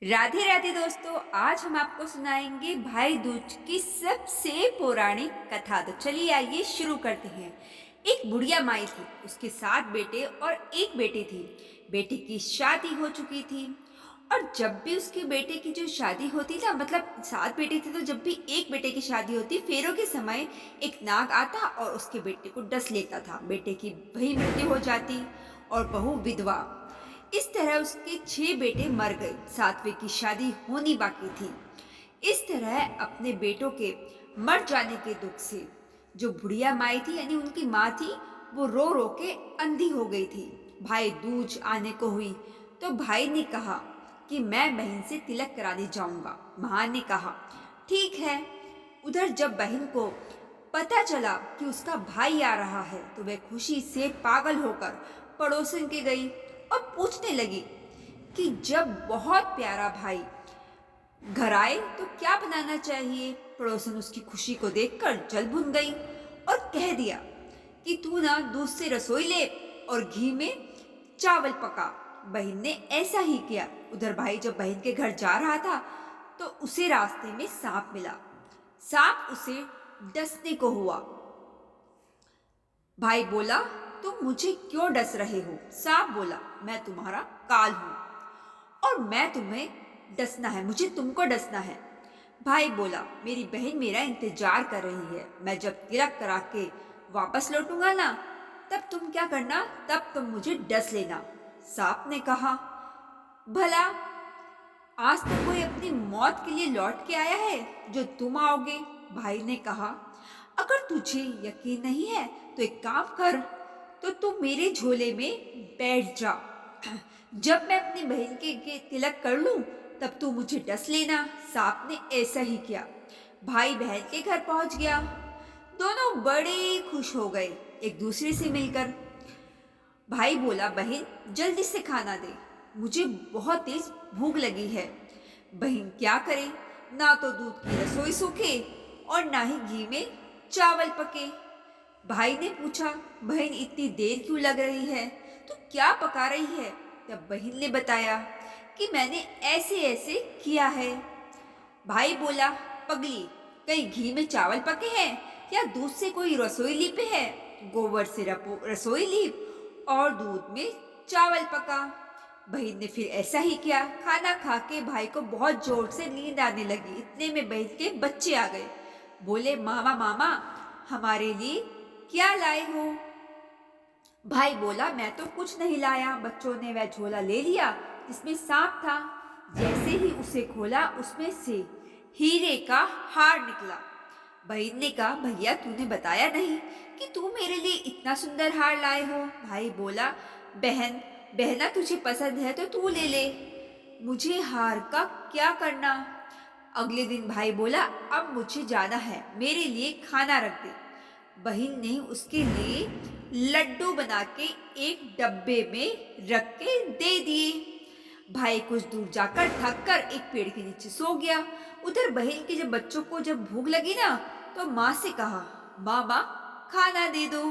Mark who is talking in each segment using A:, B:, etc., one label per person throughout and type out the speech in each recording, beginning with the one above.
A: राधे राधे दोस्तों, आज हम आपको सुनाएंगे भाई दूज की सबसे पौराणिक कथा। तो चलिए आइए शुरू करते हैं। एक बुढ़िया माई थी, उसके 7 बेटे और एक बेटी थी। बेटे की शादी हो चुकी थी और जब भी उसके बेटे की जो शादी होती ना, मतलब 7 बेटे थे तो जब भी एक बेटे की शादी होती, फेरों के समय एक नाग आता और उसके बेटे को डस लेता था। बेटे की वही मृत्यु हो जाती और बहू विधवा। इस तरह उसके 6 बेटे मर गए, 7वें की शादी होनी बाकी थी। इस तरह अपने बेटों के मर जाने के दुख से जो बुढ़िया माई थी, यानी उनकी माँ थी, वो रो रो के अंधी हो गई थी। भाई दूज आने को हुई तो भाई ने कहा कि मैं बहन से तिलक कराने जाऊंगा। माँ ने कहा ठीक है। उधर जब बहन को पता चला कि उसका भाई आ रहा है तो वह खुशी से पागल होकर पड़ोसन के गई और पूछने लगी कि जब बहुत प्यारा भाई घर आए तो क्या बनाना चाहिए। पड़ोसन उसकी खुशी को देखकर जल भुन गई और कह दिया कि तू ना दूध से रसोई ले और घी में चावल पका। बहन ने ऐसा ही किया। उधर भाई जब बहन के घर जा रहा था तो उसे रास्ते में सांप मिला। सांप उसे डसने को हुआ। भाई बोला तुम मुझे क्यों डस रहे हो। सांप बोला मैं तुम्हारा काल हूं और मैं तुम्हें डसना है, मुझे तुमको डसना है। भाई बोला मेरी बहन मेरा इंतजार कर रही है, मैं जब तिलक करा के वापस लौटूंगा ना, तब तुम क्या करना, तब तुम मुझे डस लेना। सांप ने कहा भला आज तक कोई अपनी मौत के लिए लौट के आया है जो तुम आओगे। भाई ने कहा अगर तुझे यकीन नहीं है तो एक काम कर, तो तू मेरे झोले में बैठ जा। जब मैं अपनी बहन के तिलक कर लूं तब तू मुझे डस लेना। सांप ने ऐसा ही किया। भाई बहन के घर पहुंच गया। दोनों बड़े खुश हो गए एक दूसरे से मिलकर। भाई बोला बहन जल्दी से खाना दे, मुझे बहुत तेज भूख लगी है। बहन क्या करे, ना तो दूध की रसोई सूखे और ना ही घी में चावल पके। भाई ने पूछा बहन इतनी देर क्यों लग रही है, तू क्या पका रही है। तब बहन ने बताया कि मैंने ऐसे ऐसे किया है। भाई बोला पगली, कहीं घी में चावल पके हैं या दूध से कोई रसोई लीपे है। गोबर से रसोई लीप और दूध में चावल पका। बहन ने फिर ऐसा ही किया। खाना खा के भाई को बहुत जोर से नींद आने लगी। इतने में बहन के बच्चे आ गए। बोले मामा मामा हमारे लिए क्या लाए हो। भाई बोला मैं तो कुछ नहीं लाया। बच्चों ने वह झोला ले लिया जिसमें सांप था। जैसे ही उसे खोला उसमें से हीरे का हार निकला। बहन ने कहा भैया तूने बताया नहीं कि तू मेरे लिए इतना सुंदर हार लाए हो। भाई बोला बहन बहना तुझे पसंद है तो तू ले ले, मुझे हार का क्या करना। अगले दिन भाई बोला अब मुझे जाना है, मेरे लिए खाना रख दे। बहन ने उसके लिए लड्डू बना के एक डब्बे में रख के दे दिए। भाई कुछ दूर जाकर थक कर एक पेड़ के नीचे सो गया। उधर बहन के जब बच्चों को जब भूख लगी ना तो माँ से कहा माँ माँ खाना दे दो।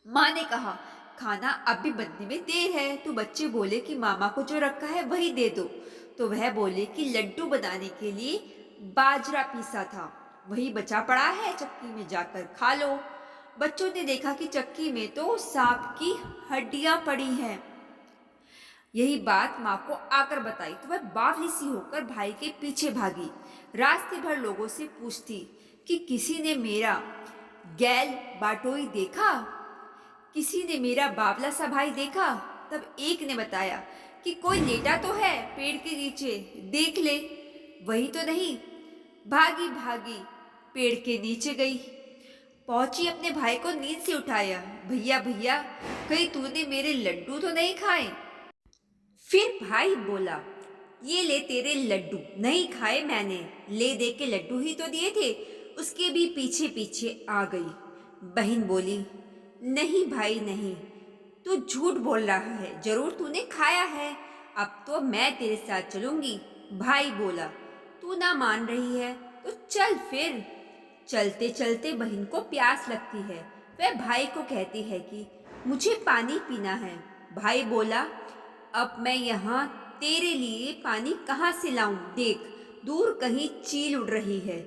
A: माँ ने कहा खाना अभी बनने में देर है। तो बच्चे बोले कि मामा को जो रखा है वही दे दो। तो वह बोले कि लड्डू बनाने के लिए बाजरा पीसा था, वही बचा पड़ा है, चक्की में जाकर खा लो। बच्चों ने देखा कि चक्की में तो सांप की हड्डियां पड़ी हैं। यही बात माँ को आकर बताई तो वह बावली सी होकर भाई के पीछे भागी। रास्ते भर लोगों से पूछती कि किसी ने मेरा गैल बाटोई देखा, किसी ने मेरा बावला सा भाई देखा। तब एक ने बताया कि कोई लेटा तो है पेड़ के नीचे, देख ले। वही तो नहीं। भागी भागी पेड़ के नीचे गई, पहुंची अपने भाई को नींद से उठाया। भैया भैया कहीं तूने मेरे लड्डू तो नहीं खाए। फिर भाई बोला ये ले तेरे लड्डू, नहीं खाए मैंने, ले दे के लड्डू ही तो दिए थे। उसके भी पीछे पीछे आ गई। बहन बोली नहीं भाई नहीं, तू झूठ बोल रहा है, जरूर तूने खाया है, अब तो मैं तेरे साथ चलूंगी। भाई बोला तू ना मान रही है तो चल फिर। चलते चलते बहन को प्यास लगती है। वह भाई को कहती है कि मुझे पानी पीना है। भाई बोला अब मैं यहाँ तेरे लिए पानी कहाँ से लाऊं? देख, दूर कहीं चील उड़ रही है।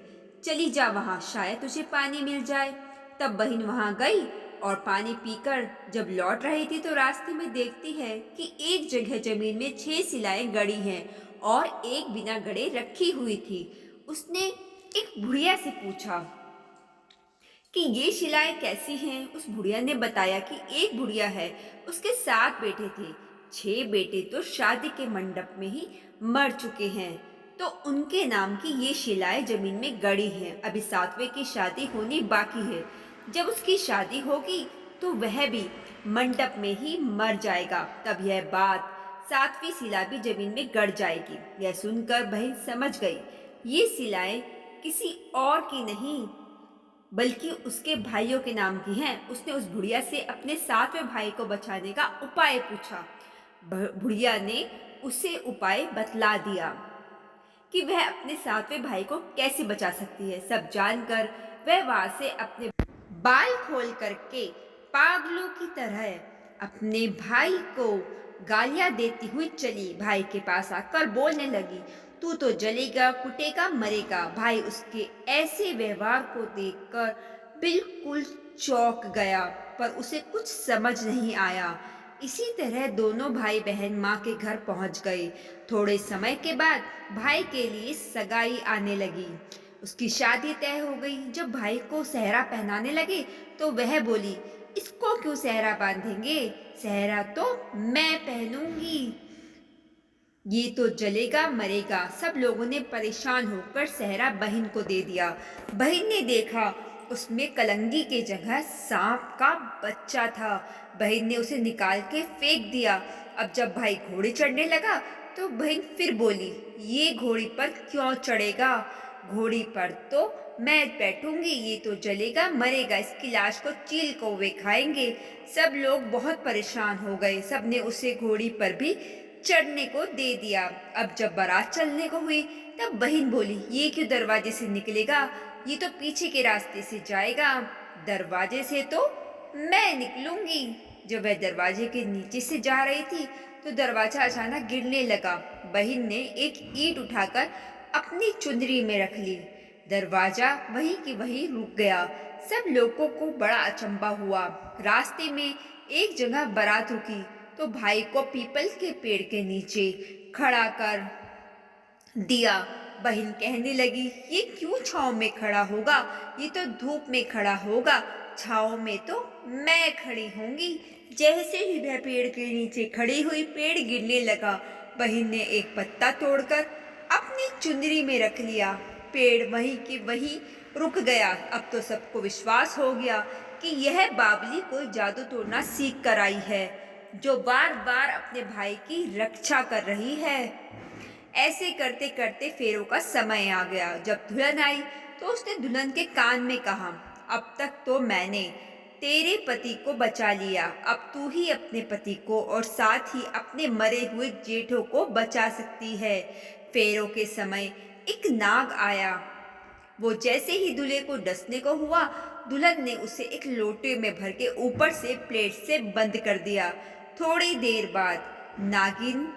A: चली जा वहाँ, शायद तुझे पानी मिल जाए। तब बहन वहाँ गई और पानी पीकर जब लौट रही थी तो रास्ते में देखती है कि एक जगह जमीन में 6 सिलाएं गड़ी हैं और एक बिना गड़े रखी हुई थी। उसने एक बुढ़िया से पूछा कि ये शिलाएं कैसी हैं। उस बुढ़िया ने बताया कि एक बुढ़िया है, उसके 7 बेटे थे। 6 बेटे तो शादी के मंडप में ही मर चुके हैं, तो उनके नाम की ये शिलाएं जमीन में गड़ी हैं। अभी 7वें की शादी होनी बाकी है। जब उसकी शादी होगी तो वह भी मंडप में ही मर जाएगा। तब यह बात 7वीं शिला भी जमीन में गड़ जाएगी। यह सुनकर बहन समझ गई, ये शिलाएं किसी और की नहीं बल्कि उसके भाइयों के नाम की हैं। उसने उस बुढ़िया से अपने 7वें भाई को बचाने का उपाय पूछा। बुढ़िया ने उसे उपाय बतला दिया कि वह अपने 7वें भाई को कैसे बचा सकती है। सब जानकर वह वहां से अपने बाल खोल करके पागलों की तरह अपने भाई को गालियां देती हुई चली। भाई के पास आकर बोलने लगी, तू तो जलेगा, कुटेगा, मरेगा। भाई उसके ऐसे व्यवहार को देखकर बिल्कुल चौंक गया, पर उसे कुछ समझ नहीं आया। इसी तरह दोनों भाई बहन माँ के घर पहुंच गए। थोड़े समय के बाद भाई के लिए सगाई आने लगी। उसकी शादी तय हो गई। जब भाई को सेहरा पहनाने लगे तो वह बोली, इसको क्यों सेहरा बांधेंगे? सेहरा तो मैं पहनूंगी, ये तो जलेगा मरेगा। सब लोगों ने परेशान होकर सेहरा बहन को दे दिया। बहन ने देखा उसमें कलंगी की जगह सांप का बच्चा था। बहन ने उसे निकाल के फेंक दिया। अब जब भाई घोड़े चढ़ने लगा तो बहन फिर बोली, ये घोड़ी पर क्यों चढ़ेगा? घोड़ी पर तो मैं बैठूंगी, ये तो जलेगा मरेगा, इसकी लाश को चील कौवे खाएंगे। सब लोग बहुत परेशान हो गए। सबने उसे घोड़ी पर भी चढ़ने को दे दिया। अब जब बारात चलने को हुई तब बहन बोली, ये क्यों दरवाजे से निकलेगा? ये तो पीछे के रास्ते से जाएगा। दरवाजे से तो मैं निकलूंगी। जब वह दरवाजे के नीचे से जा रही थी तो दरवाजा अचानक गिरने लगा। बहन ने एक ईंट उठाकर अपनी चुंदरी में रख ली। दरवाजा वहीं की वहीं रुक गया। सब लोगों को बड़ा अचंभा हुआ। रास्ते में एक जगह बारात रुकी तो भाई को पीपल के पेड़ के नीचे खड़ा कर दिया। बहन कहने लगी, ये क्यों छांव में खड़ा होगा? ये तो धूप में खड़ा होगा। छांव में तो मैं खड़ी होंगी। जैसे ही वह पेड़ के नीचे खड़ी हुई, पेड़ गिरने लगा। बहन ने एक पत्ता तोड़कर अपनी चुंदरी में रख लिया। पेड़ वहीं के वहीं रुक गया। अब तो सबको विश्वास हो गया कि यह बावली कोई जादू टोना सीख कर आई है, जो बार बार अपने भाई की रक्षा कर रही है। ऐसे करते करते फेरों का समय आ गया। जब दुल्हन आई तो उसने दुल्हन के कान में कहा, अब तक तो मैंने तेरे पति को बचा लिया, अब तू ही अपने पति को और साथ ही अपने मरे हुए जेठों को बचा सकती है। फेरों के समय एक नाग आया। वो जैसे ही दूल्हे को डसने को हुआ, दुल्हन ने उसे एक लोटे में भर के ऊपर से प्लेट से बंद कर दिया। थोड़ी देर बाद नागिन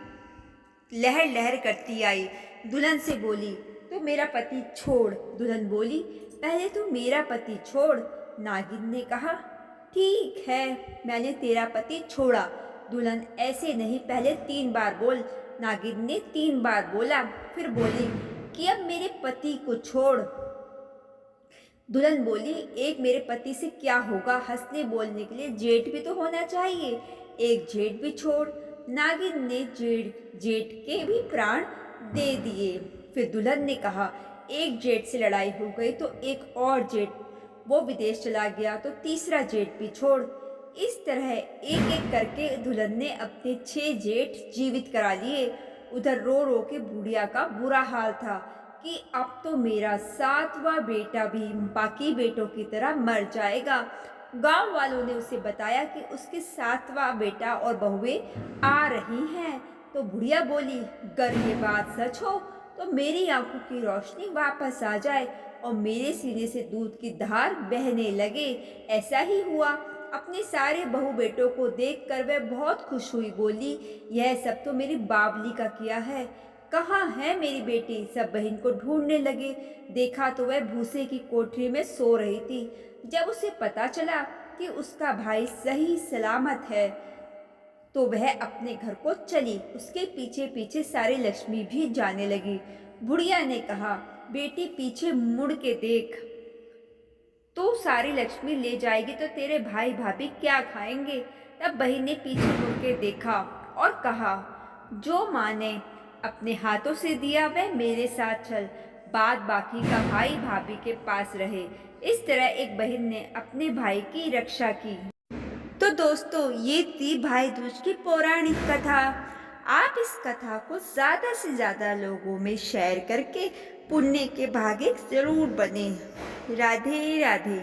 A: लहर लहर करती आई। दुल्हन से बोली, तू मेरा पति छोड़। दुल्हन बोली, पहले तू मेरा पति छोड़। नागिन ने कहा, ठीक है, मैंने तेरा पति छोड़ा। दुल्हन, ऐसे नहीं, पहले 3 बार बोल। नागिन ने 3 बार बोला। फिर बोली कि अब मेरे पति को छोड़। दुल्हन बोली, एक मेरे पति से क्या होगा? हंसने बोलने के लिए जेठ भी तो होना चाहिए, एक जेठ भी छोड़। नागिन ने जेठ के भी प्राण दे दिए। फिर दुल्हन ने कहा, एक जेठ से लड़ाई हो गई तो एक और जेठ वो विदेश चला गया तो तीसरा जेठ भी छोड़। इस तरह एक एक करके दुल्हन ने अपने 6 जेठ जीवित करा लिए। उधर रो रो के बुढ़िया का बुरा हाल था कि अब तो मेरा 7वां बेटा भी बाकी बेटों की तरह मर जाएगा। गांव वालों ने उसे बताया कि उसके 7वां बेटा और बहुएं आ रही हैं। तो बुढ़िया बोली, अगर ये बात सच हो तो मेरी आंखों की रोशनी वापस आ जाए और मेरे सीने से दूध की धार बहने लगे। ऐसा ही हुआ। अपने सारे बहू बेटों को देखकर वह बहुत खुश हुई। बोली, यह सब तो मेरी बावली का किया है। कहाँ है मेरी बेटी? सब बहन को ढूंढने लगे। देखा तो वह भूसे की कोठरी में सो रही थी। जब उसे पता चला कि उसका भाई सही सलामत है तो वह अपने घर को चली। उसके पीछे पीछे सारी लक्ष्मी भी जाने लगी। बुढ़िया ने कहा, बेटी पीछे मुड़ के देख, तो सारी लक्ष्मी ले जाएगी तो तेरे भाई भाभी क्या खाएंगे? तब बहन ने पीछे मुड़ के देखा और कहा, जो माँ ने अपने हाथों से दिया वह मेरे साथ चल, बाद बाकी का भाई भाभी के पास रहे। इस तरह एक बहन ने अपने भाई की रक्षा की। तो दोस्तों, ये थी भाई दूज की पौराणिक कथा। आप इस कथा को ज़्यादा से ज़्यादा लोगों में शेयर करके पुण्य के भागी जरूर बने। राधे राधे।